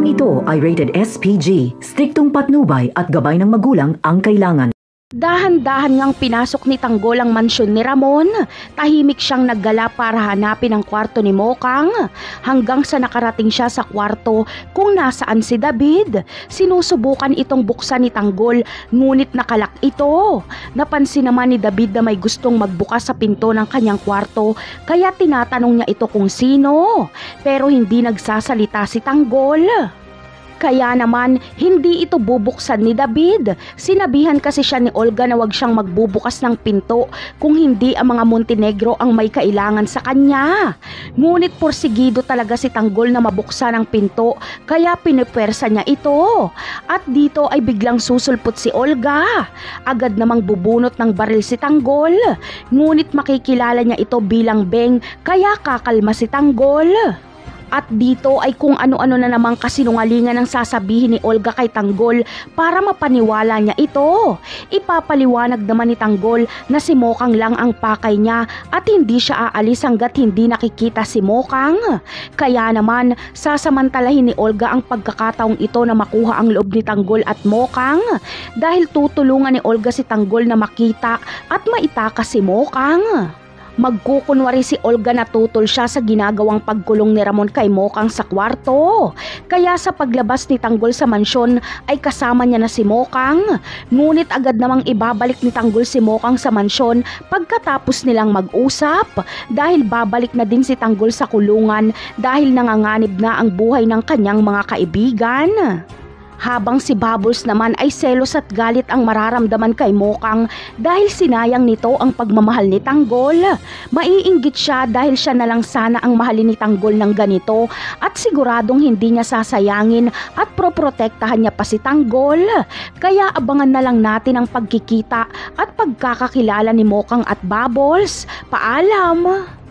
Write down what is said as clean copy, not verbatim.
Programang ito ay rated SPG, striktong patnubay at gabay ng magulang ang kailangan. Dahan-dahan ngang pinasok ni Tanggol ang mansyon ni Ramon. Tahimik siyang naggala para hanapin ang kwarto ni Mokang. Hanggang sa nakarating siya sa kwarto kung nasaan si David. Sinusubukan itong buksan ni Tanggol, ngunit nakalak ito. Napansin naman ni David na may gustong magbukas sa pinto ng kanyang kwarto, kaya tinatanong niya ito kung sino. Pero hindi nagsasalita si Tanggol. Kaya naman, hindi ito bubuksan ni David. Sinabihan kasi siya ni Olga na wag siyang magbubukas ng pinto kung hindi ang mga Montenegro ang may kailangan sa kanya. Ngunit porsigido talaga si Tanggol na mabuksan ang pinto, kaya pinipwersa niya ito. At dito ay biglang susulpot si Olga. Agad namang bubunot ng baril si Tanggol. Ngunit makikilala niya ito bilang Beng, kaya kakalma si Tanggol. At dito ay kung ano-ano na namang kasinungalingan ang sasabihin ni Olga kay Tanggol para mapaniwala niya ito. Ipapaliwanag naman ni Tanggol na si Mokang lang ang pakay niya at hindi siya aalis hanggat hindi nakikita si Mokang. Kaya naman, sasamantalahin ni Olga ang pagkakataong ito na makuha ang loob ni Tanggol at Mokang dahil tutulungan ni Olga si Tanggol na makita at maitakas si Mokang. Magkukunwari si Olga na tutol siya sa ginagawang pagkulong ni Ramon kay Mokang sa kwarto. Kaya sa paglabas ni Tanggol sa mansyon ay kasama niya na si Mokang. Ngunit agad namang ibabalik ni Tanggol si Mokang sa mansyon pagkatapos nilang mag-usap. Dahil babalik na din si Tanggol sa kulungan dahil nanganganib na ang buhay ng kanyang mga kaibigan. Habang si Bubbles naman ay selos at galit ang mararamdaman kay Mokang dahil sinayang nito ang pagmamahal ni Tanggol. Maiinggit siya dahil siya na lang sana ang mahalin ni Tanggol ng ganito at siguradong hindi niya sasayangin at proprotektahan niya pa si Tanggol. Kaya abangan na lang natin ang pagkikita at pagkakakilala ni Mokang at Bubbles. Paalam!